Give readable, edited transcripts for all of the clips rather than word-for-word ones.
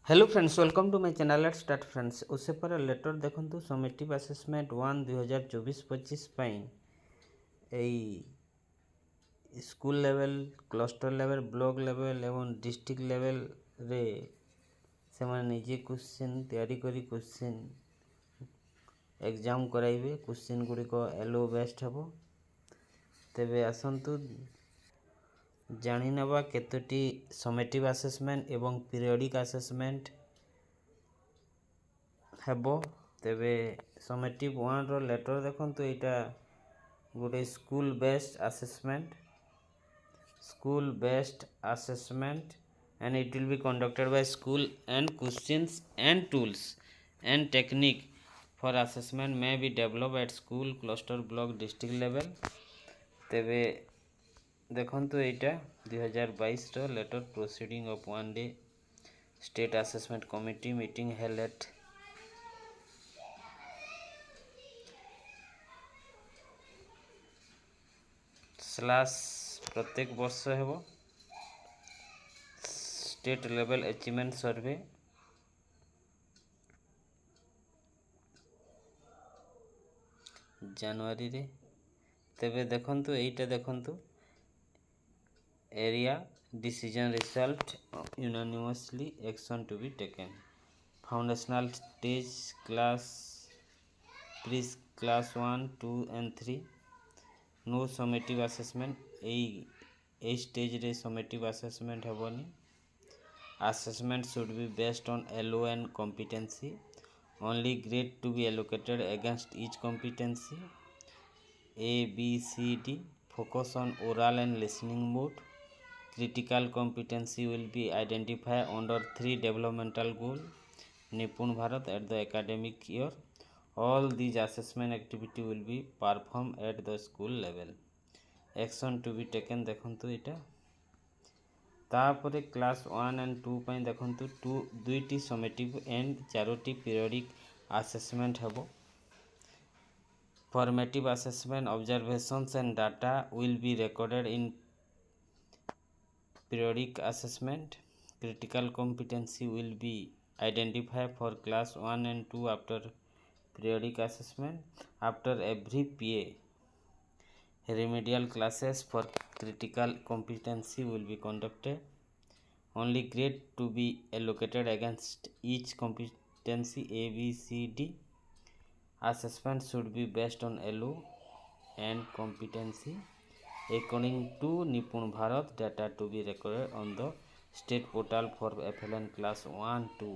Hello friends, welcome to my channel. Let's start friends. उससे पर letter देखंतु summative assessment 1 2024-25 ପାଇଁ ଏଇ school level, cluster level, block level ଏବଂ ଡିଷ୍ଟ୍ରିକ୍ଟ ଲେଭେଲରେ ସେମାନେ ନିଜେ କ୍ୱେଶ୍ଚିନ୍ ତିଆରି କରି କ୍ୱେଶ୍ଚିନ୍ ଏକ୍ଜାମ୍ କରାଇବେ। କ୍ୱେଶ୍ଚିନ୍ ଗୁଡ଼ିକ ଏଲ୍ଓ ବେସ୍ଡ ହେବ। ତେବେ ଆସନ୍ତୁ ଜାଣିନେବା କେତୋଟି ସमेଟିଭ ଆସେସମେଣ୍ଟ ଏବଂ ପିରିୟଡ଼ିକ୍ ଆସେସମେଣ୍ଟ ହେବ। ତେବେ ସमेଟିଭ 1 ଲେଟର ଦେଖନ୍ତୁ, ଏଇଟା ଗୋଟେ school based assessment and it will be conducted by school and questions and tools and technique for assessment may be developed at school, cluster, block, district level। ତେବେ ଦେଖନ୍ତୁ ଏଇଟା 2022 letter proceeding of 1 day state assessment committee meeting held at प्रत्येक वर्ष हेब state level achievement survey जनवरी रे। तेबे देखंतु एटा देखंतु area decision result unanimously action to be taken. Foundational stage class pre class 1, 2 and 3 no summative assessment. ए स्टेज रे समेटिव असेसमेंट हेबनी। Assessment should be based on LO and competency. Only grade to be allocated against each competency. A, B, C, D focus on oral and listening mode। critical competency will be identified under 3 developmental goal Nipun Bharat at the academic year। all these assessment activity will be performed at the school level। action to be taken देखंतु एटा। तापरे class 1 and 2 ପାଇଁ ଦେଖନ୍ତୁ ଦୁଇଟି ସमेଟିଭ and 4ଟି periodic assessment ହେବ। Formative assessment observations and data will be recorded in periodic assessment। critical competency will be identified for class 1 and 2 after periodic assessment। after every PA remedial classes for critical competency will be conducted। only grade to be allocated against each competency A, B, C, D। assessment should be based on LO and competency according to Nipun Bharat। data to be recorded on the state portal for FLN class 1, 2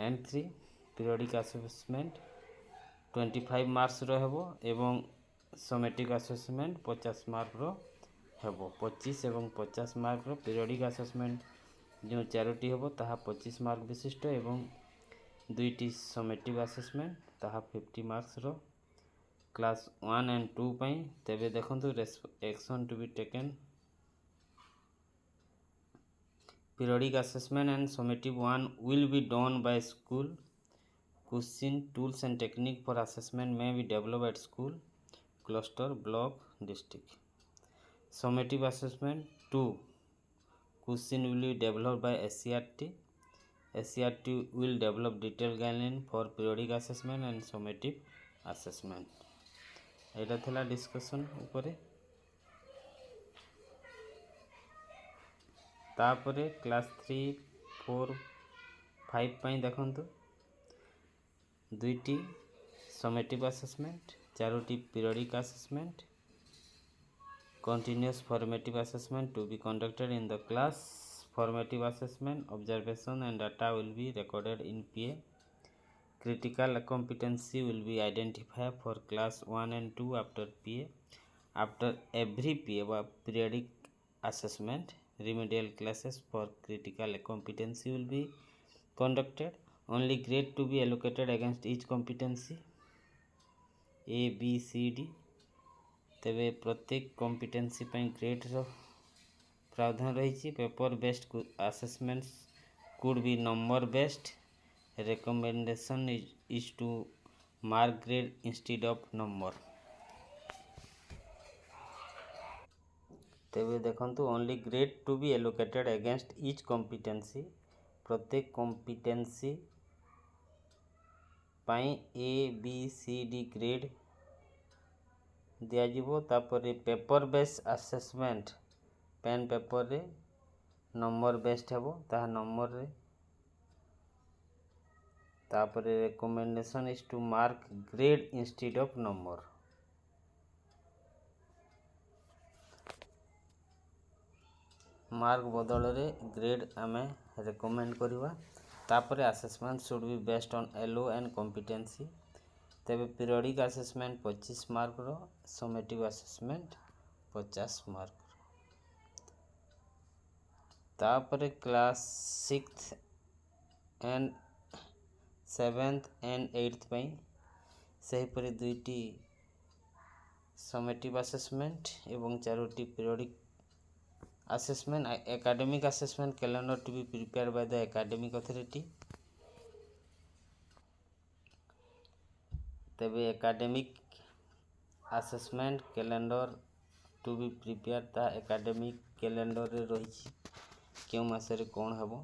and 3। periodic assessment 25 marks हेबो एवं समेटिक assessment 50 mark हेबो। 25 एवं 50 mark periodic assessment जो 4टी हेबो ताहा 25 mark विशिष्ट एवं 2टी summative assessment ताहा 50 मार्क्स क्लास 1 and 2 ପାଇଁ। ତେବେ ଦେଖନ୍ତୁ action to be taken. periodic assessment and summative 1 will be done by school। question, tools and technique for assessment may be developed at school, cluster, block, district। summative assessment 2 question will be developed by SCRT। SCRT will develop detailed guideline for periodic assessment and summative assessment। एटा थिला discussion ऊपर। तापरे class 3, 4, 5 ପାଇଁ ଦେଖନ୍ତୁ ଦୁଇଟି ସमेटिव assessment, 4ଟି periodic assessment। continuous formative assessment to be conducted in the class। formative assessment observation and data will be recorded in PA। critical competency will be identified for class 1 and 2 after PA। after every PA periodic assessment remedial classes for critical competency will be conducted। only grade to be allocated against each competency A, B, C, D। तेबे प्रत्येक competency ପାଇଁ grade प्रावधान रही। Paper based assessments could be number based. recommendation is to mark grade instead of number। तेबे देखंतु only grade to be allocated against each competency प्रत्येक competency पाई ABCD grade दियाजिबो। तापर paper base assessment pen paper रे number based हेबो ताहा number रे। तापर recommendation is to mark grade instead of number. Mark बदल रे ग्रेड आमे रिकमेंड करवा। तापर assessment should be based on ELO and competency. तेबे पीरियडिक असेसमेंट 25 मार्क रो, समेटिव असेसमेंट 50 मार्क। तापर class 6th and 7th and 8th पई सेहीपरि दुईटी समेटिव असेसमेंट एवं 4टी periodic assessment academic assessment calendar to be prepared by the academic authority। तेबे academic assessment calendar to be prepared ता academic calendar रे रही क्यों मासरे कौन हबो।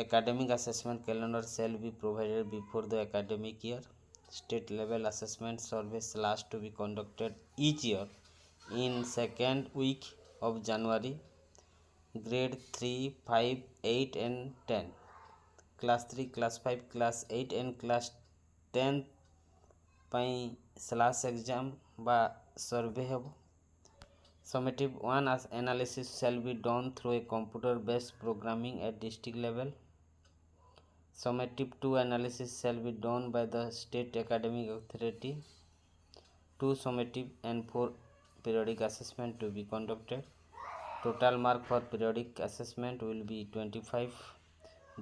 academic assessment calendar shall be provided before the academic year। state level assessment surveys last to be conducted each year in second week of January। grade 3, 5, 8 and 10 class 3, class 5, class 8 and class 10 ପାଇଁ slash exam ବା survey ହେବ। summative 1 analysis shall be done through a computer based programming at district level। summative 2 analysis shall be done by the state academic authority। 2 summative and 4 periodic assessment to be conducted। total mark for periodic assessment will be 25।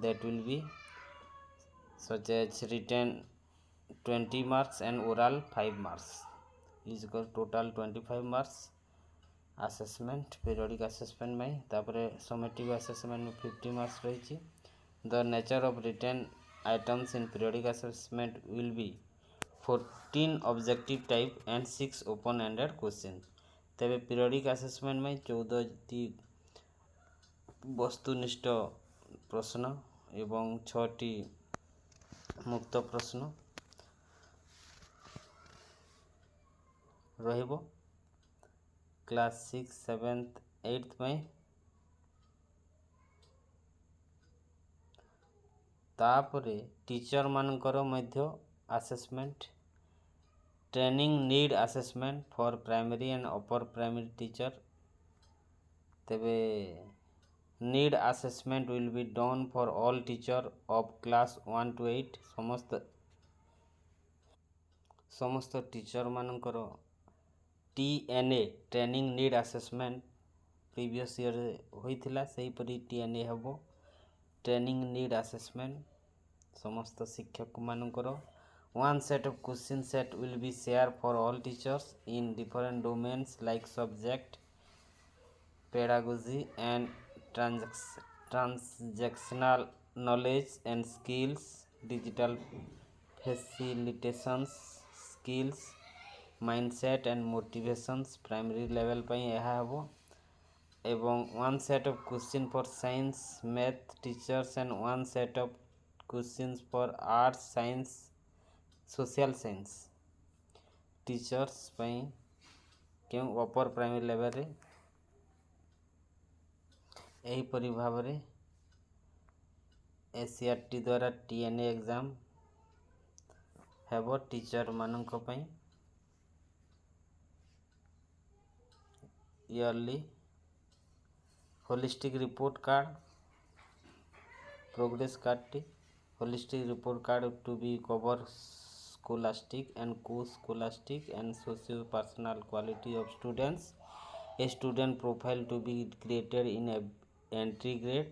that will be such as written 20 marks and oral 5 marks is equal total 25 marks assessment periodic assessment में। तापर summative assessment में 50 marks रही। the nature of written items in periodic assessment will be 14 objective type and 6 open ended question। तेबे periodic assessment में 14टी वस्तुनिष्ठ प्रश्न एवं 6टी मुक्त प्रश्न रहिबो। क्लास 6, 7th, 8th में तापरे टीचर मानकर मध्य assessment training need assessment for primary and upper primary teacher. तेबे need assessment will be done for all teacher of class 1 to 8। समस्त टीचर मानकर TNA training need assessment previous year होइथिला सेहीपरि TNA हेबो ट्रेनिंग नीड असेसमेंट समस्त शिक्षक मानकर। one set of question set will be shared for all teachers in different domains like subject, pedagogy and transactional knowledge and skills, digital facilitations skills, mindset and motivations। primary level ପାଇଁ ଏହା ହେବ। ଏବଂ one set of question for science math teachers and one set of questions for arts science social science teachers ପାଇଁ क्यों upper primary level रे एहीपरि भाବରେ SCRT द्वारा TNA एग्जाम हेबो टीचर मानक ପାଇଁ yearly. Holistic report card progress card holistic report card to be cover scholastic and co-scholastic and socio-personal quality of students। a student profile to be created in a entry grade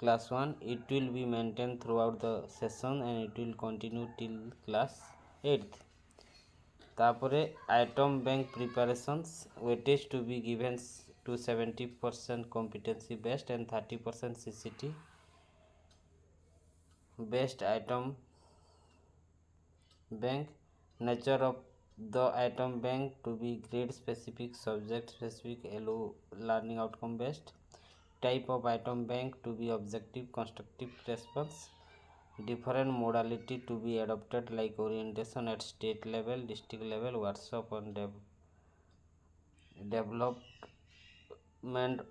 class 1। it will be maintained throughout the session and it will continue till class 8th। तापरे item bank preparations weightage to be given to 70% competency based and 30% CCT based item bank। nature of the item bank to be grade specific subject specific LO learning outcome based। type of item bank to be objective constructive response. Different modality to be adopted like orientation at state level, district level, workshop on development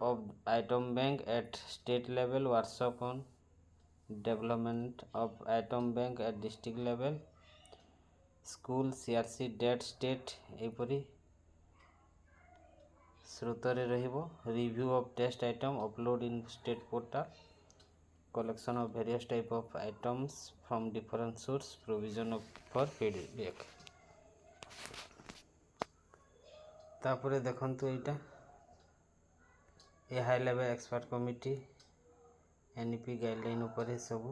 of item bank at state level, workshop on development of item bank at district level, school CRC date state एपरी श्रुतरे रहिबो. Review of test item upload in state portal, collection of various type of items from different source, provision of for feedback. तापरे देखंतु एटा a high level expert committee NEP guideline उपरे सब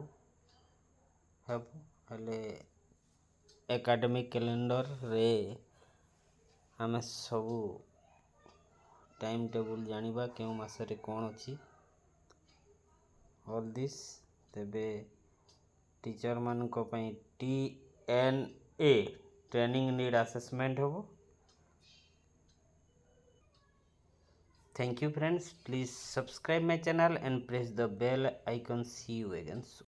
हेब हेले academic calendar रे आमे सब टाइम टेबल जानिबा केउ मासरे कोन अछि ऑल दिस. तेबे टीचर मान को पई TNA ट्रेनिंग नीड असेसमेंट होबो. Thank you friends, please subscribe my channel and press the bell icon. See you again soon.